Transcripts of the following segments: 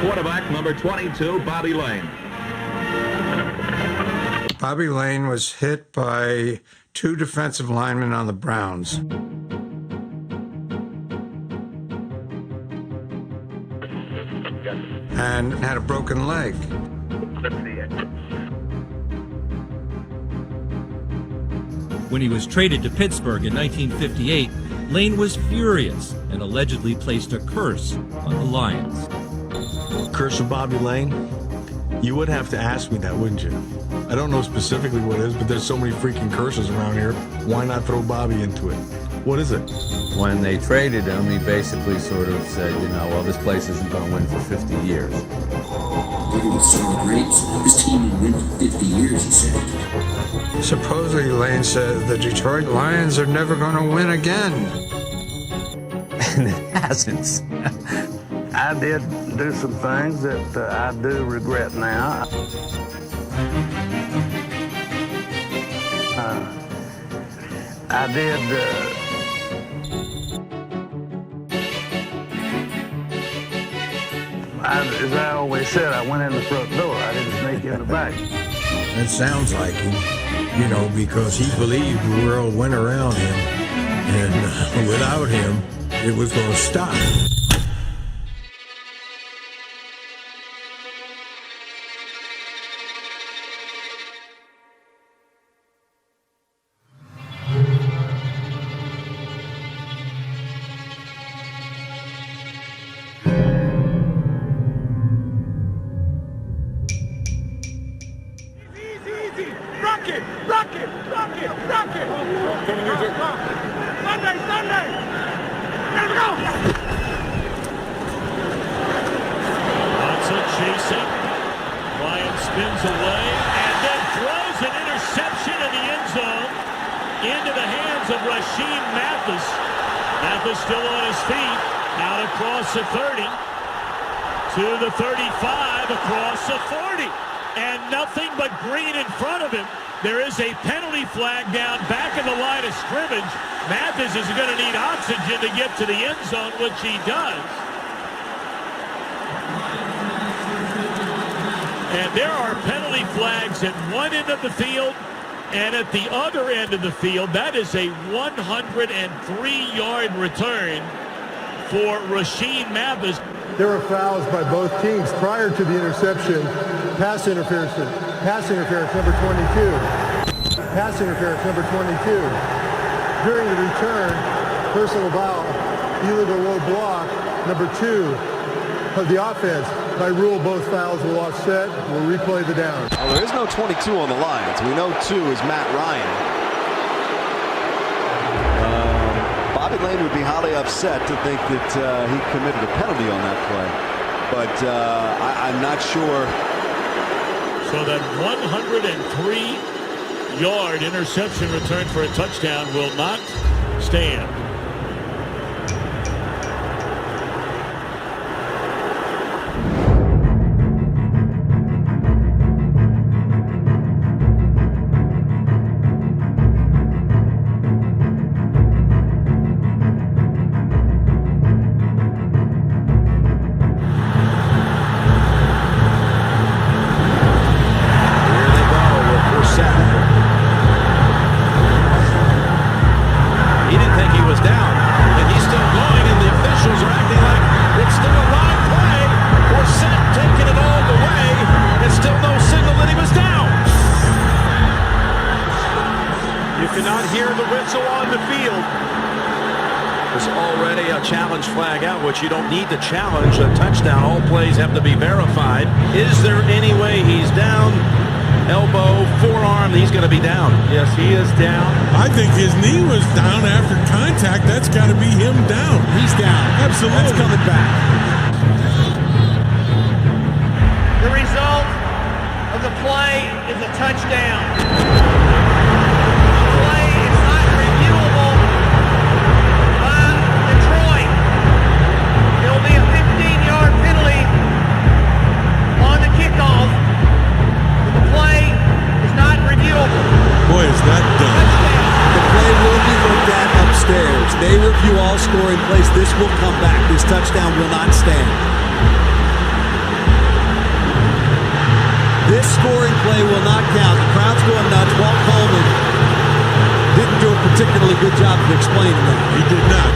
quarterback, number 22, Bobby Layne. Bobby Layne was hit by two defensive linemen on the Browns. And had a broken leg. When he was traded to Pittsburgh in 1958, Layne was furious and allegedly placed a curse on the Lions. Curse of Bobby Layne? You would have to ask me that, wouldn't you? I don't know specifically what it is, but there's so many freaking curses around here. Why not throw Bobby into it? What is it? When they traded him, he basically sort of said, you know, well, this place isn't going to win for 50 years. Everyone celebrates. This team will win for 50 years, he said. Supposedly, Layne said the Detroit Lions are never going to win again. And it hasn't. I did do some things that I do regret now. I did... as I always said, I went in the front door. I didn't sneak in the back. It sounds like him, you know, because he believed the world went around him, and without him, it was going to stop. The 30 to the 35, across the 40, and nothing but green in front of him. There is a penalty flag down back in the line of scrimmage. Mathis is going to need oxygen to get to the end zone, which he does. And there are penalty flags at one end of the field and at the other end of the field. That is a 103-yard return for Rasheed Mathis. There were fouls by both teams prior to the interception. Pass interference number 22. Pass interference number 22. During the return, personal foul, illegal low block, number 2 of the offense. By rule, both fouls will offset. We'll replay the down. Well, there is no 22 on the Lions. We know 2 is Matt Ryan. Bobby Layne would be highly upset to think that he committed a penalty on that play, but I'm not sure. So that 103-yard interception return for a touchdown will not stand. You don't need to challenge a touchdown. All plays have to be verified. Is there any way he's down? Elbow, forearm, he's going to be down. Yes, he is down. I think his knee was down after contact. That's got to be him down. He's down. Absolutely. That's coming back. The result of the play is a touchdown. The play is not reviewable by Detroit. There will be a 15-yard penalty on the kickoff. The play is not reviewable. Boy, is that done. The play will be looked at upstairs. They review all scoring plays. This will come back. This touchdown will not stand. replay will not count. The crowd's going nuts. Walt Coleman didn't do a particularly good job of explaining that. He did not.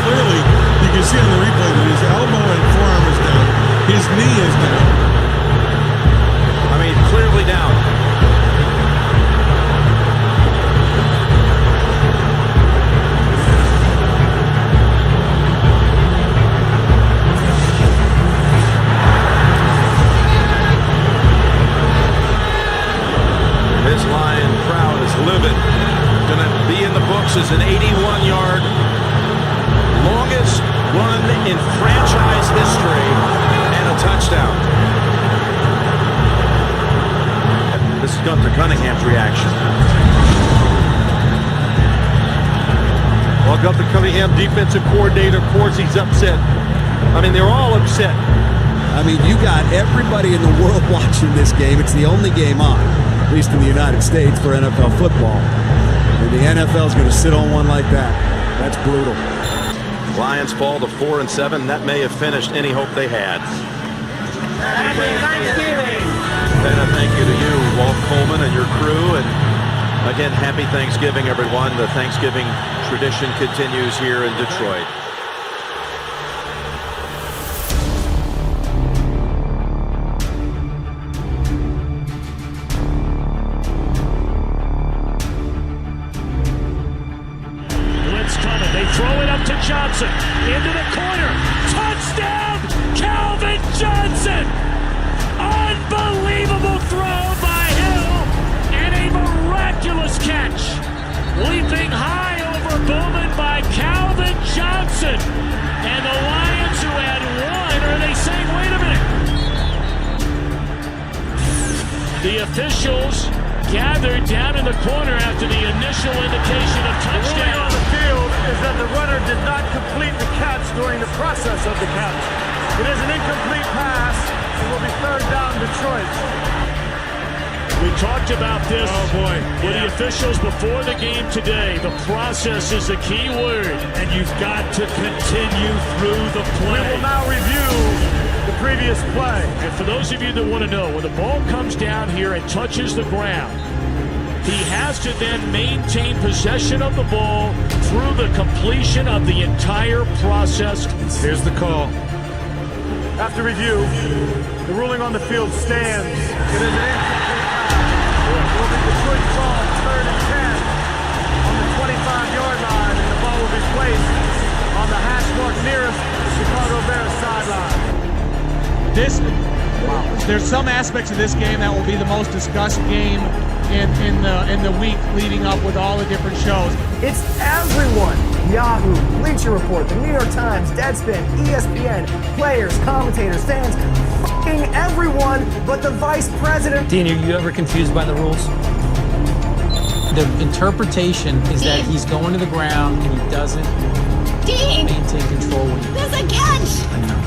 Clearly, you can see on the replay that his elbow and forearm is down. His knee is down. I mean, clearly down. This Lion crowd is livid. Going to be in the books as an 81-yard longest run in franchise history and a touchdown. This is Gunther Cunningham's reaction. Well, Gunther Cunningham, defensive coordinator, of course he's upset. I mean, they're all upset. I mean, you got everybody in the world watching this game. It's the only game on, at least in the United States, for NFL football. And the NFL is going to sit on one like that. That's brutal. Lions fall to 4-7. That may have finished any hope they had. Happy Thanksgiving! And a thank you to you, Walt Coleman, and your crew. And again, happy Thanksgiving, everyone. The Thanksgiving tradition continues here in Detroit. Johnson into the corner. Touchdown, Calvin Johnson. Unbelievable throw by Hill and a miraculous catch. Leaping high over Bowman by Calvin Johnson. And the Lions, who had one, are they saying, wait a minute? The officials gathered down in the corner after the initial indication of touchdown. The ruling on the field is that the runner did not complete the catch during the process of the catch. It is an incomplete pass. It will be third down Detroit. We talked about this with the officials before the game today. The process is the key word, and you've got to continue through the play. We will now review the previous play. And for those of you that want to know, when the ball comes down here and touches the ground, he has to then maintain possession of the ball through the completion of the entire process. Here's the call. After review, the ruling on the field stands. It is an incomplete pass. It will be Detroit's ball, 3rd and 10 on the 25-yard line, and the ball will be placed on the hash mark nearest the Chicago Bears sideline. There's some aspects of this game that will be the most discussed game in the week leading up with all the different shows. It's everyone. Yahoo, Bleacher Report, the New York Times, Deadspin, ESPN, players, commentators, fans, f***ing everyone but the vice president. Dean, are you ever confused by the rules? The interpretation is that he's going to the ground and he doesn't maintain control. There's a catch! I know.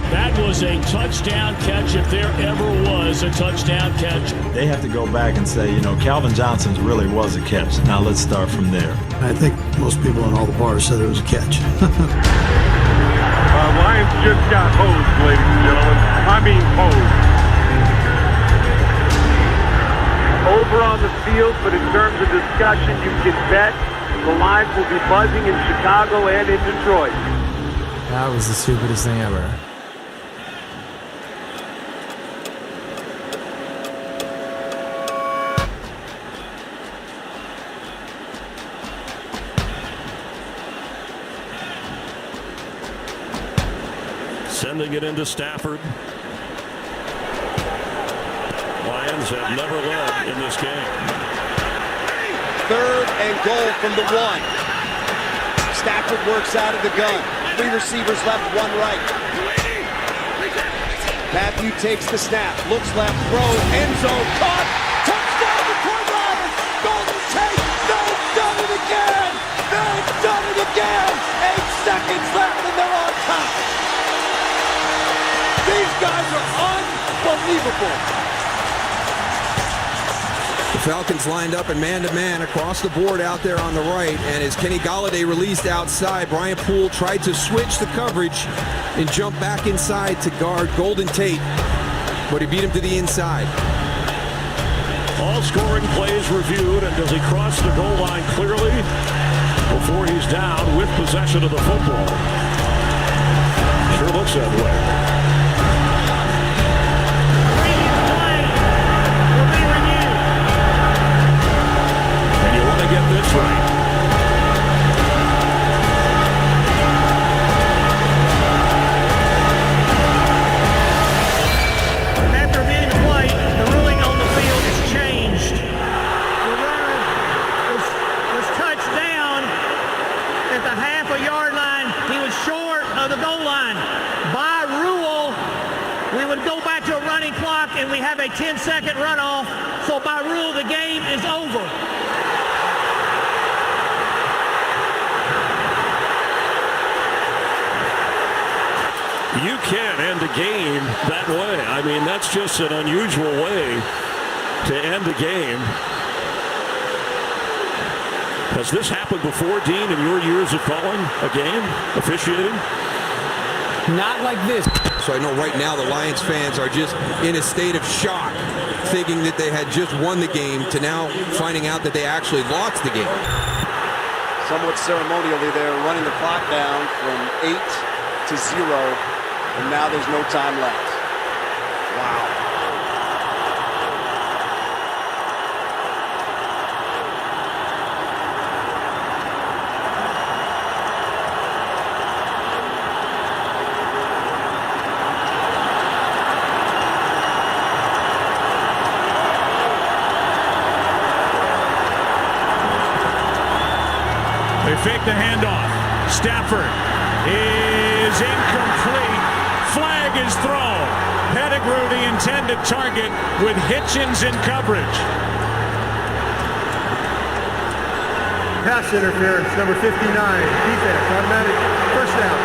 That was a touchdown catch, if there ever was a touchdown catch. They have to go back and say, you know, Calvin Johnson's really was a catch. Now let's start from there. I think most people in all the bars said it was a catch. Lions just got hosed, ladies and gentlemen. I mean hosed. Over on the field, but in terms of discussion, you can bet the Lions will be buzzing in Chicago and in Detroit. That was the stupidest thing ever. Sending it into Stafford. Lions have never led in this game. 3rd and goal from the 1. Stafford works out of the gun. 3 receivers left, 1 right. Matthew takes the snap, looks left, throws, end zone, caught, touchdown Detroit Lions! Golden Tate, they've done it again! They've done it again! 8 seconds left and they're on top! These guys are unbelievable! Falcons lined up and man-to-man across the board out there on the right. And as Kenny Golladay released outside, Brian Poole tried to switch the coverage and jump back inside to guard Golden Tate, but he beat him to the inside. All scoring plays reviewed, and does he cross the goal line clearly before he's down with possession of the football? Sure looks that way. And you want to get this right. After being played, the ruling on the field has changed. The runner was touched down at the half-a-yard line. He was short of the goal line. By rule, we would go back to a running clock and we have a 10-second runoff. So by rule, the game is over. You can't end a game that way. I mean, that's just an unusual way to end a game. Has this happened before, Dean, in your years of calling a game, officiating? Not like this. So I know right now the Lions fans are just in a state of shock, thinking that they had just won the game to now finding out that they actually lost the game. Somewhat ceremonially, they're running the clock down from 8 to 0, and now there's no time left. Wow. They fake the handoff. Stafford is incomplete. Flag is thrown. Pettigrew, the intended target, with Hitchens in coverage. Pass interference, number 59. Defense, automatic first down.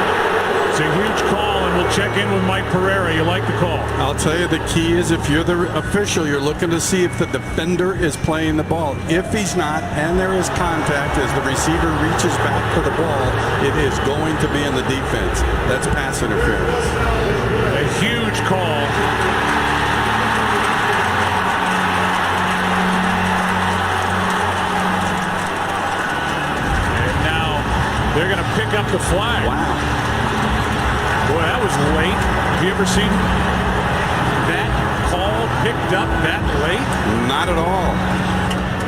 It's a huge call, and we'll check in with Mike Pereira. You like the call? I'll tell you, the key is if you're the official, you're looking to see if the defender is playing the ball. If he's not, and there is contact as the receiver reaches back for the ball, it is going to be in the defense. That's pass interference. A huge call. And now they're going to pick up the flag. Wow. Boy, that was late. Have you ever seen that call picked up that late? Not at all.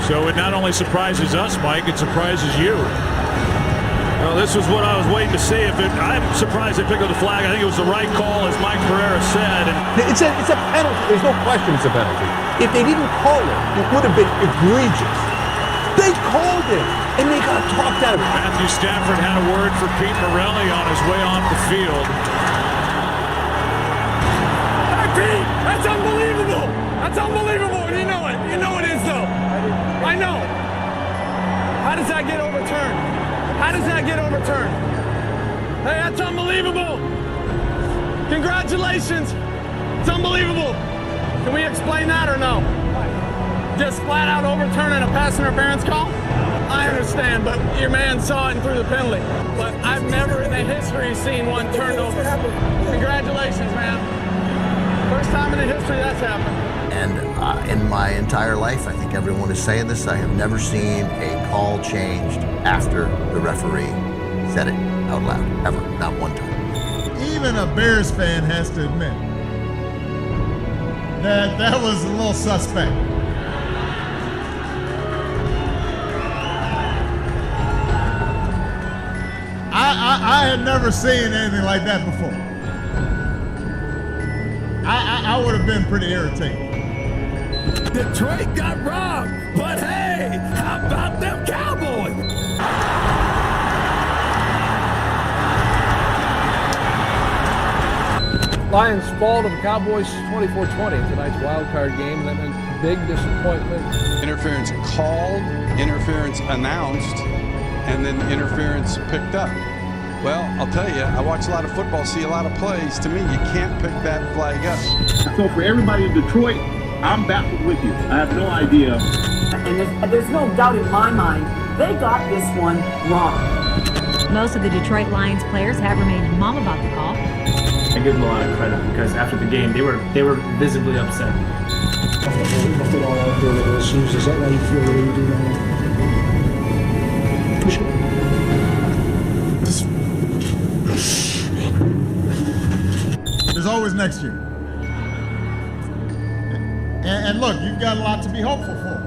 So it not only surprises us, Mike, it surprises you. Well, this was what I was waiting to see. I'm surprised they picked up the flag. I think it was the right call, as Mike Pereira said. It's a penalty. There's no question it's a penalty. If they didn't call it, it would have been egregious. They called it, and they got talked out of it. Matthew Stafford had a word for Pete Morelli on his way off the field. Hey, Pete, that's unbelievable. That's unbelievable. You know it. You know it is, though. I know. How does that get overturned? How does that get overturned? Hey, that's unbelievable. Congratulations. It's unbelievable. Can we explain that or no? Just flat out overturning a pass interference call? I understand, but your man saw it and threw the penalty. But I've never in the history seen one turned over. Congratulations, man. First time in the history that's happened. And in my entire life, I think everyone is saying this, I have never seen a call changed after the referee said it out loud, ever, not one time. Even a Bears fan has to admit that was a little suspect. I had never seen anything like that before. I would have been pretty irritated. Detroit got robbed, but hey, how about them Cowboys? Lions fall to the Cowboys 24-20 in tonight's wild card game. That meant big disappointment. Interference called, interference announced, and then interference picked up. Well, I'll tell you, I watch a lot of football, see a lot of plays. To me, you can't pick that flag up. So for everybody in Detroit, I'm baffled with you. I have no idea And there's no doubt in my mind, they got this one wrong. Most of the Detroit Lions players have remained mum about the call. I give them a lot of credit because after the game, they were visibly upset. Left it all out there with those shoes. Is that why you feel the way you do now? Push it. There's always next year. And look, you've got a lot to be hopeful for.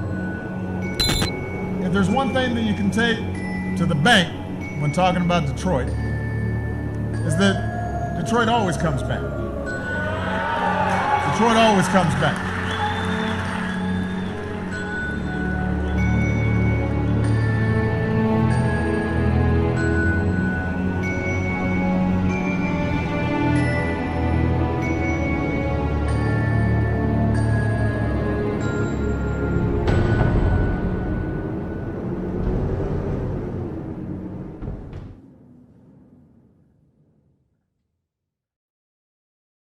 If there's one thing that you can take to the bank when talking about Detroit, is that Detroit always comes back. Detroit always comes back.